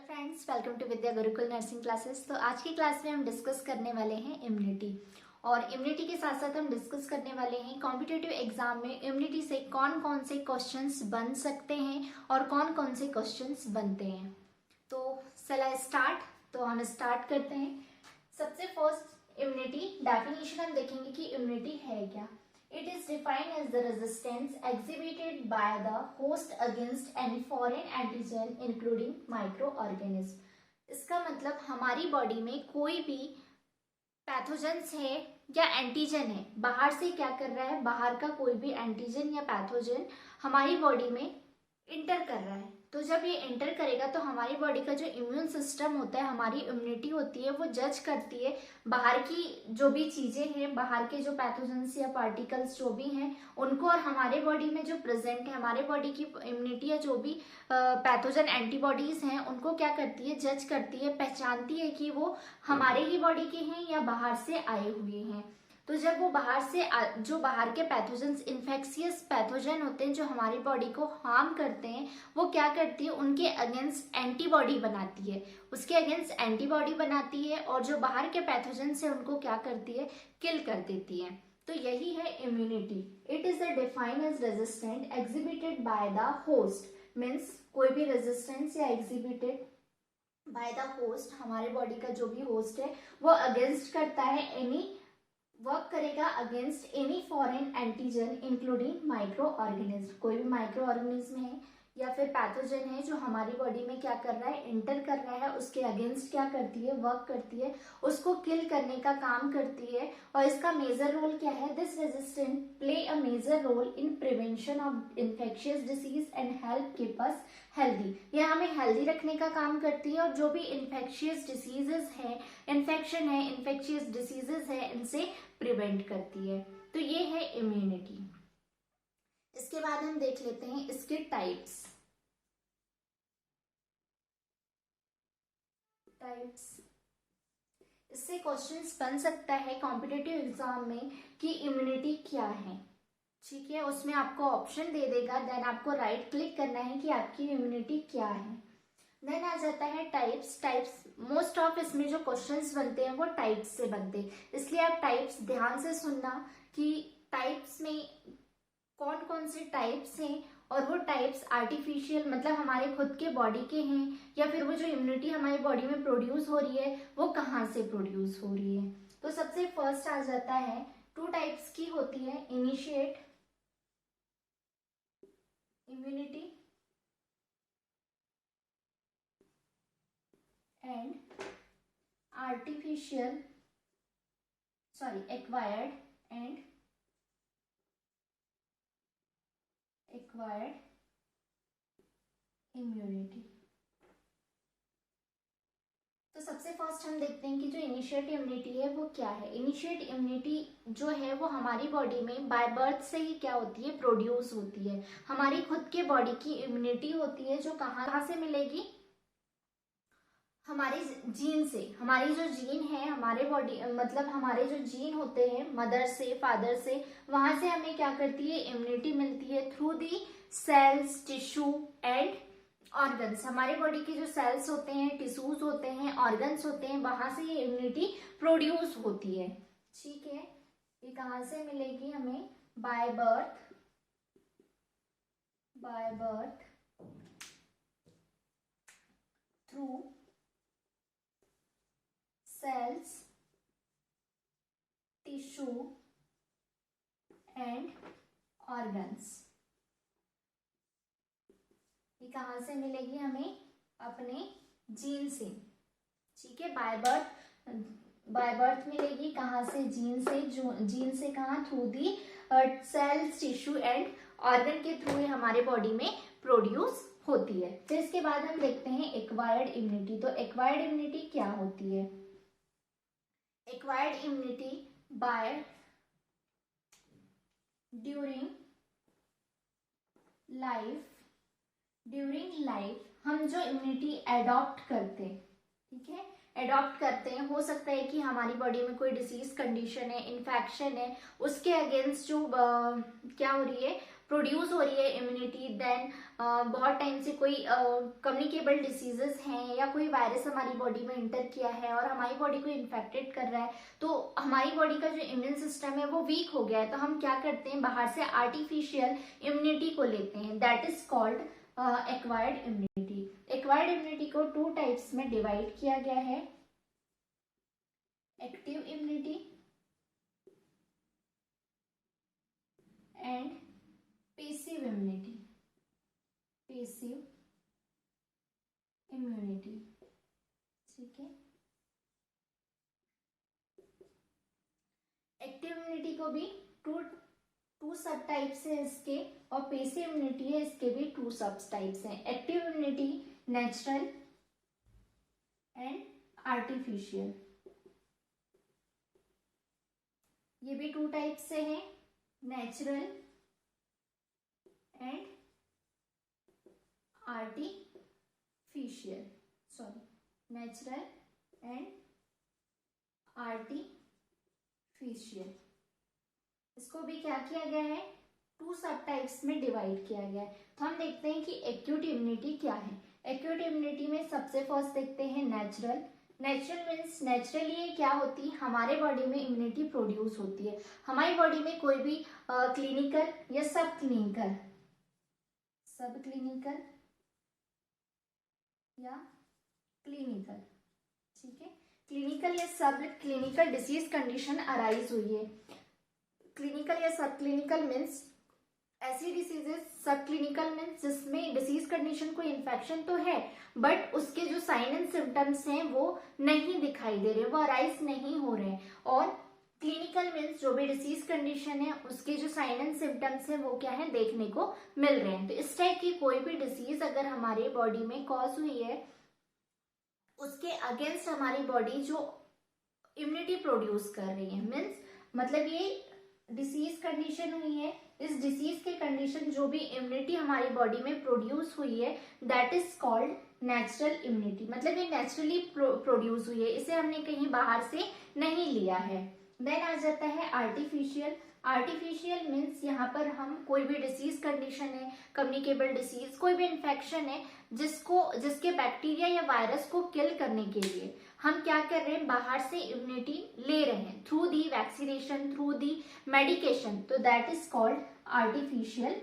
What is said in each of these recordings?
Hello friends, welcome to Vidya Gurukul nursing classes. तो आज की क्लास में हम डिस्कस करने वाले हैं इम्यूनिटी, और इम्यूनिटी के साथ साथ हम डिस्कस करने वाले हैं कॉम्पिटिटिव एग्जाम में इम्यूनिटी से कौन कौन से क्वेश्चंस बन सकते हैं और कौन कौन से क्वेश्चंस बनते हैं। तो चला स्टार्ट। तो हम स्टार्ट करते हैं। सबसे फर्स्ट इम्यूनिटी डेफिनेशन हम देखेंगे कि इम्यूनिटी है क्या। It is defined as the resistance exhibited by the host against any foreign antigen including microorganism। इसका मतलब हमारी बॉडी में कोई भी पैथोजेंस है या एंटीजन है, बाहर से क्या कर रहा है, बाहर का कोई भी एंटीजन या पैथोजन हमारी बॉडी में इंटर कर रहा है। तो जब ये इंटर करेगा तो हमारी बॉडी का जो इम्यून सिस्टम होता है, हमारी इम्यूनिटी होती है, वो जज करती है बाहर की जो भी चीजें हैं, बाहर के जो पैथोजेंस या पार्टिकल्स जो भी हैं उनको, और हमारे बॉडी में जो प्रेजेंट है हमारे बॉडी की इम्यूनिटी या जो भी पैथोजन एंटीबॉडीज हैं उनको क्या करती है, जज करती है, पहचानती है कि वो हमारे ही बॉडी के हैं या बाहर से आए हुए हैं। तो जब वो बाहर से जो बाहर के पैथोजेंस, इन्फेक्शियस पैथोजन होते हैं जो हमारी बॉडी को हार्म करते हैं, वो क्या करती है, उनके अगेंस्ट एंटीबॉडी बनाती है, उसके अगेंस्ट एंटीबॉडी बनाती है, और जो बाहर के पैथोजन से उनको क्या करती है, किल कर देती है। तो यही है immunity. It is defined as resistant exhibited by the host, means कोई भी रेजिस्टेंस या एग्जिबिटेड बाय द होस्ट, हमारे बॉडी का जो भी होस्ट है वो अगेंस्ट करता है, एनी वर्क करेगा against any foreign antigen including microorganism. कोई भी माइक्रो ऑर्गेनिज्म है या फिर पैथोजन है जो हमारी बॉडी में क्या कर रहा है, इंटर कर रहा है, उसके अगेंस्ट क्या करती है, वर्क करती है, उसको किल करने का काम करती है। और इसका मेजर रोल क्या है, this resistant play a major role in prevention of infectious disease and help keep us healthy. यह हमें हेल्दी रखने का काम करती है, और जो भी इन्फेक्शियस डिसीजेज है, इन्फेक्शन है, इन्फेक्शियस डिसीजेज है, इनसे प्रिवेंट करती है। तो ये है इम्यूनिटी। इसके बाद हम देख लेते हैं इसके टाइप्स। इससे क्वेश्चंस बन सकता है कॉम्पिटिटिव एग्जाम में कि इम्यूनिटी क्या है। ठीक है, उसमें आपको ऑप्शन दे देगा, देन आपको राइट क्लिक करना है कि आपकी इम्यूनिटी क्या है। देन आ जाता है टाइप्स मोस्ट ऑफ इसमें जो क्वेश्चंस बनते हैं वो टाइप्स से बनते हैं, इसलिए आप टाइप्स ध्यान से सुनना कि टाइप्स में कौन कौन से टाइप्स हैं, और वो टाइप्स आर्टिफिशियल मतलब हमारे खुद के बॉडी के हैं, या फिर वो जो इम्यूनिटी हमारी बॉडी में प्रोड्यूस हो रही है वो कहाँ से प्रोड्यूस हो रही है। तो सबसे फर्स्ट आ जाता है, टू टाइप्स की होती है, initiate immunity and acquired immunity. तो सबसे फर्स्ट हम देखते हैं कि जो इनिशिएट इम्यूनिटी है वो क्या है। इनिशिएट इम्यूनिटी जो है वो हमारी बॉडी में बाय बर्थ से ही क्या होती है, प्रोड्यूस होती है। हमारी खुद के बॉडी की इम्यूनिटी होती है जो कहाँ से मिलेगी, हमारे जीन से। हमारी जो जीन है हमारे बॉडी मतलब हमारे जो जीन होते हैं मदर से, फादर से, वहां से हमें क्या करती है, इम्यूनिटी मिलती है through the cells, tissue and organs. हमारे बॉडी के जो सेल्स होते हैं, टिश्यूज होते हैं, ऑर्गन्स होते हैं, वहां से ये इम्यूनिटी प्रोड्यूस होती है। ठीक है, ये कहाँ से मिलेगी हमें, by birth through cells, tissue and organs. ये कहाँ से मिलेगी हमें, अपने जीन से। ठीक है, बाय बर्थ मिलेगी कहाँ से, जीन से। जीन से कहाँ, through the cells, tissue and organ के थ्रू हमारे बॉडी में प्रोड्यूस होती है। फिर इसके बाद हम देखते हैं एक्वायर्ड इम्यूनिटी। तो एक्वायर्ड इम्यूनिटी क्या होती है, acquired immunity by during life हम जो इम्यूनिटी एडॉप्ट करते हैं, ठीक है, एडॉप्ट करते हैं। हो सकता है कि हमारी बॉडी में कोई डिसीज कंडीशन है, इन्फेक्शन है, उसके अगेंस्ट जो क्या हो रही है, प्रोड्यूस हो रही है इम्यूनिटी, देन बहुत टाइम से कोई कम्युनिकेबल डिसीजेस हैं या कोई वायरस हमारी बॉडी में इंटर किया है और हमारी बॉडी को इन्फेक्टेड कर रहा है, तो हमारी बॉडी का जो इम्यून सिस्टम है वो वीक हो गया है, तो हम क्या करते हैं, बाहर से आर्टिफिशियल इम्यूनिटी को लेते हैं, that is called acquired immunity. Acquired immunity को 2 टाइप्स में डिवाइड किया गया है, active immunity and passive immunity. Passive immunity, ठीक है। एक्टिव इम्यूनिटी को भी टू सब टाइप्स है इसके, और पैसिव इम्यूनिटी है इसके भी 2 सब टाइप्स हैं। Active immunity natural and artificial, ये भी 2 टाइप से हैं, natural and artificial, natural and artificial. इसको भी क्या किया गया है, 2 सब टाइप्स में डिवाइड किया गया है। तो हम देखते हैं कि एक्यूट इम्यूनिटी क्या है। एक्यूट इम्यूनिटी में सबसे फर्स्ट देखते हैं नेचुरल। नेचुरल मीन्स नेचुरली क्या होती है, हमारे बॉडी में इम्यूनिटी प्रोड्यूस होती है। हमारी बॉडी में कोई भी क्लिनिकल या सब क्लिनिकल या क्लिनिकल, ठीक है, क्लिनिकल या सब क्लिनिकल डिसीज कंडीशन अराइज हुई है। क्लिनिकल या सब क्लिनिकल मीन्स ऐसी डिसीजेस, सब क्लिनिकल मीन्स जिसमें डिसीज कंडीशन कोई इन्फेक्शन तो है बट उसके जो साइन एंड सिम्टम्स हैं वो नहीं दिखाई दे रहे, वो अराइज नहीं हो रहे हैं। और क्लिनिकल मीन्स जो भी डिसीज कंडीशन है उसके जो साइन एंड सिम्टम्स हैं वो क्या है, देखने को मिल रहे हैं। तो इस टाइप की कोई भी डिसीज अगर हमारी बॉडी में कॉज हुई है, उसके अगेंस्ट हमारी बॉडी जो इम्यूनिटी प्रोड्यूस कर रही है, मीन्स मतलब ये डिसीज कंडीशन हुई है, इस डिसीज के कंडीशन जो भी इम्यूनिटी हमारी बॉडी में प्रोड्यूस हुई है that is called natural immunity. मतलब ये नेचुरली प्रोड्यूस हुई है, इसे हमने कहीं बाहर से नहीं लिया है। देन आ जाता है आर्टिफिशियल। आर्टिफिशियल मीन्स यहाँ पर हम कोई भी डिसीज कंडीशन है, कम्युनिकेबल डिसीज, कोई भी इन्फेक्शन है जिसके बैक्टीरिया या वायरस को किल करने के लिए हम क्या कर रहे हैं, बाहर से इम्यूनिटी ले रहे हैं through the vaccination, through the medication, तो that is called artificial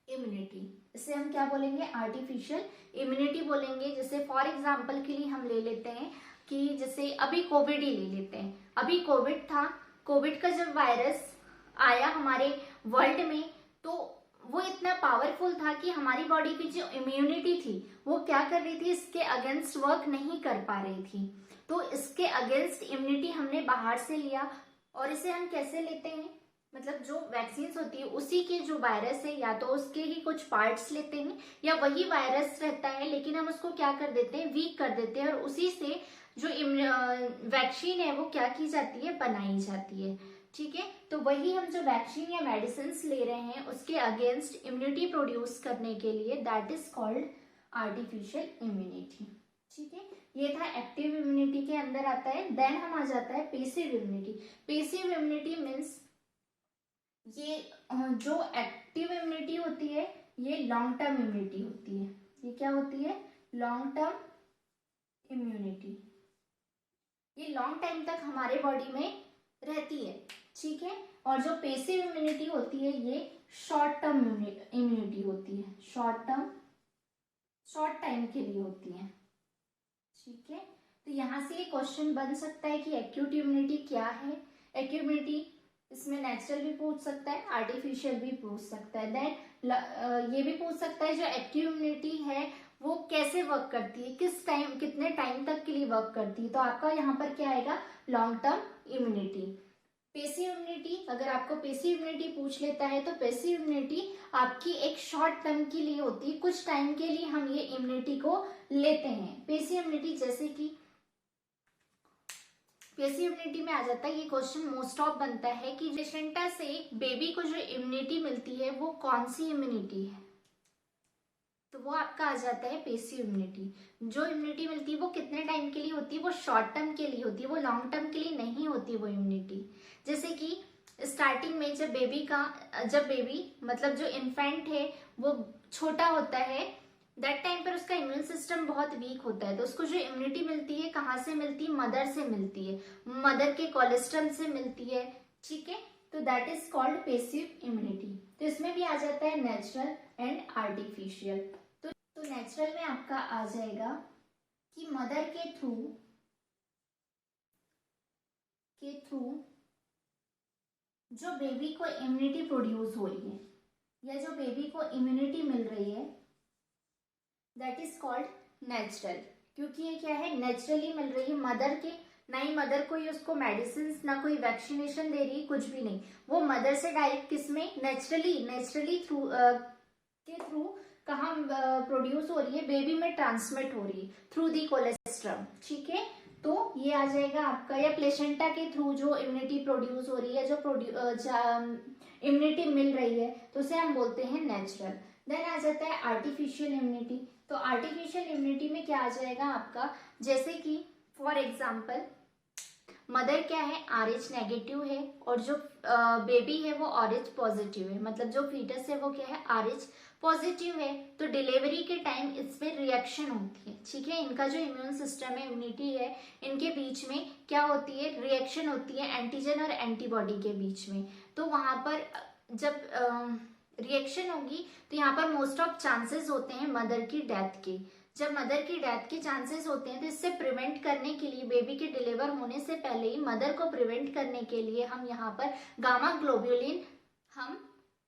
immunity. इसे हम क्या बोलेंगे, आर्टिफिशियल इम्यूनिटी बोलेंगे। जैसे फॉर एग्जाम्पल के लिए हम ले लेते हैं कि जैसे अभी कोविड ही ले लेते हैं, अभी कोविड था, कोविड का जब वायरस आया हमारे वर्ल्ड में तो वो इतना पावरफुल था कि हमारी बॉडी की जो इम्यूनिटी थी वो क्या कर रही थी, इसके अगेंस्ट वर्क नहीं कर पा रही थी। तो इसके अगेंस्ट इम्यूनिटी हमने बाहर से लिया, और इसे हम कैसे लेते हैं, मतलब जो वैक्सीन होती है उसी के जो वायरस है या तो उसके ही कुछ पार्ट्स लेते हैं या वही वायरस रहता है लेकिन हम उसको क्या कर देते हैं, वीक कर देते हैं, और उसी से जो वैक्सीन है वो क्या की जाती है, बनाई जाती है। ठीक है, तो वही हम जो वैक्सीन या मेडिसिन ले रहे हैं उसके अगेंस्ट इम्यूनिटी प्रोड्यूस करने के लिए that is called artificial immunity. ठीक है, ये था एक्टिव इम्यूनिटी के अंदर आता है। देन हम आ जाता है passive immunity. Passive immunity means ये जो एक्टिव इम्यूनिटी होती है ये लॉन्ग टर्म इम्यूनिटी होती है। ये क्या होती है, लॉन्ग टर्म इम्यूनिटी। ये लॉन्ग टाइम तक हमारे बॉडी में रहती है। ठीक है, और जो पैसिव इम्यूनिटी होती है ये शॉर्ट टर्म इम्यूनिटी होती है, शॉर्ट टाइम के लिए होती है। ठीक है, तो यहाँ से ये क्वेश्चन बन सकता है कि एक्यूट इम्यूनिटी क्या है। एक्यूट इम्यूनिटी इसमें नेचुरल भी पूछ सकता है, आर्टिफिशियल भी पूछ सकता है। देन ये भी पूछ सकता है जो एक्टिव इम्यूनिटी है वो कैसे वर्क करती है, किस टाइम, कितने टाइम तक के लिए वर्क करती है। तो आपका यहाँ पर क्या आएगा, long term immunity. Passive immunity, अगर आपको पैसिव इम्यूनिटी पूछ लेता है तो पैसिव इम्यूनिटी आपकी एक शॉर्ट टर्म के लिए होती है, कुछ टाइम के लिए हम ये इम्यूनिटी को लेते हैं। पैसिव इम्यूनिटी जैसे कि पैसिव इम्यूनिटी में आ जाता है, ये क्वेश्चन मोस्ट ऑफ बनता है कि प्लेसेंटा से बेबी को जो इम्यूनिटी मिलती है वो कौन सी इम्यूनिटी है, तो वो आपका आ जाता है पैसिव इम्यूनिटी। जो इम्यूनिटी मिलती है वो कितने टाइम के लिए होती है, वो शॉर्ट टर्म के लिए होती है, वो लॉन्ग टर्म के लिए नहीं होती वो इम्यूनिटी। जैसे कि स्टार्टिंग में जब बेबी मतलब जो इन्फेंट है वो छोटा होता है, दैट टाइम पर उसका इम्यून सिस्टम बहुत वीक होता है, तो उसको जो इम्यूनिटी मिलती है कहाँ से मिलती है, मदर से मिलती है, मदर के कोलेस्ट्रॉल से मिलती है, ठीक है। तो that is called passive immunity. तो इसमें भी आ जाता है नेचुरल एंड आर्टिफिशियल। तो नेचुरल में आपका आ जाएगा कि मदर के थ्रू जो बेबी को इम्यूनिटी प्रोड्यूस हो रही है या जो बेबी को इम्यूनिटी मिल रही है, दैट इज कॉल्ड नेचुरल। क्योंकि ये क्या है, नेचुरली मिल रही है मदर के, ना ही मदर कोई उसको मेडिसिन ना कोई वैक्सीनेशन दे रही, कुछ भी नहीं, वो मदर से डायरेक्ट किसमें, नेचुरली थ्रू कहाँ प्रोड्यूस हो रही है, बेबी में ट्रांसमिट हो रही है थ्रू दी कोलेस्ट्रम, ठीक है। तो ये आ जाएगा आपका, या प्लेसेंटा के थ्रू जो इम्यूनिटी प्रोड्यूस हो रही है, जो इम्यूनिटी मिल रही है, तो उसे हम बोलते हैं नेचुरल। देन आ जाता है आर्टिफिशियल इम्यूनिटी। तो आर्टिफिशियल इम्यूनिटी में क्या आ जाएगा आपका, जैसे कि फॉर एग्जाम्पल मदर क्या है, RH नेगेटिव है और जो बेबी है वो RH पॉजिटिव है, मतलब जो फीटस है वो क्या है, RH पॉजिटिव है, तो डिलीवरी के टाइम इस पे रिएक्शन होती है, ठीक है। इनका जो इम्यून सिस्टम है, इम्यूनिटी है, इनके बीच में क्या होती है, रिएक्शन होती है एंटीजन और एंटीबॉडी के बीच में। तो वहां पर जब रिएक्शन होगी तो यहाँ पर मोस्ट ऑफ चांसेस होते हैं मदर की डेथ के। जब मदर की डेथ के चांसेस होते हैं तो इससे प्रिवेंट करने के लिए, बेबी के डिलीवर होने से पहले ही मदर को प्रिवेंट करने के लिए हम यहाँ पर गामा ग्लोब्यूलिन हम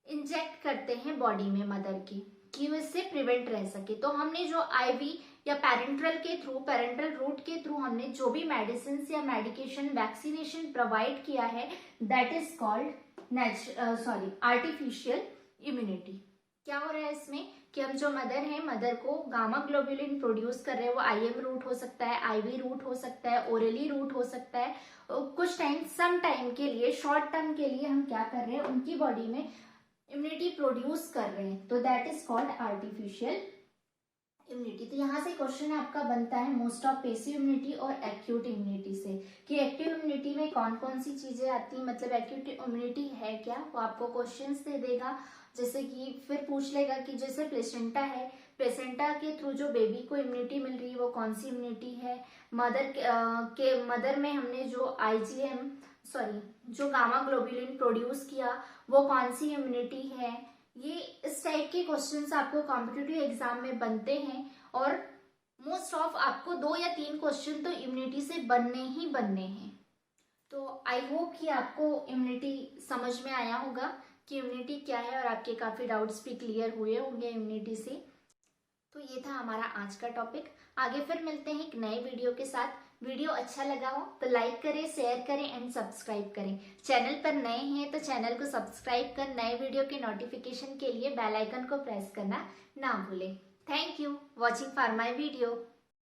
इंजेक्ट करते हैं बॉडी में मदर की, कि वो इससे प्रिवेंट रह सके। तो हमने जो IV या पेरेंटल रूट के थ्रू हमने जो भी मेडिसिन या मेडिकेशन वैक्सीनेशन प्रोवाइड किया है, that is called artificial immunity. क्या हो रहा है इसमें कि हम जो मदर है, मदर को गामा ग्लोब्यूलिन प्रोड्यूस कर रहे हैं, वो IM रूट हो सकता है, IV रूट हो सकता है, ओरली रूट हो सकता है, कुछ टाइम सम टाइम के लिए, शॉर्ट टर्म के लिए हम क्या कर रहे हैं, उनकी बॉडी में इम्यूनिटी प्रोड्यूस कर रहे हैं, तो that is called artificial immunity. तो यहाँ से क्वेश्चन आपका बनता है मोस्ट ऑफ पैसिव इम्यूनिटी और एक्यूट इम्यूनिटी से, कि एक्टिव इम्यूनिटी में कौन कौन सी चीजें आती हैं, मतलब एक्यूट इम्यूनिटी है क्या, वो आपको क्वेश्चंस दे देगा। जैसे कि फिर पूछ लेगा कि जैसे प्लेसेंटा है, प्लेसेंटा के थ्रू जो बेबी को इम्यूनिटी मिल रही है वो कौन सी इम्यूनिटी है, मदर में हमने जो जो गामा ग्लोब्यूलिन प्रोड्यूस किया वो कौन सी इम्यूनिटी है। ये इस टाइप के क्वेश्चंस आपको कॉम्पिटिटिव एग्जाम में बनते हैं, और मोस्ट ऑफ आपको 2 या 3 क्वेश्चन तो इम्यूनिटी से बनने ही बनने हैं। तो आई होप कि आपको इम्यूनिटी समझ में आया होगा कि इम्यूनिटी क्या है, और आपके काफी डाउट्स भी क्लियर हुए होंगे इम्यूनिटी से। तो ये था हमारा आज का टॉपिक। आगे फिर मिलते हैं एक नए वीडियो के साथ। वीडियो अच्छा लगा हो तो लाइक करें, शेयर करें एंड सब्सक्राइब करें। चैनल पर नए हैं तो चैनल को सब्सक्राइब कर नए वीडियो के नोटिफिकेशन के लिए बेल आइकन को प्रेस करना ना भूलें। Thank you watching for my video.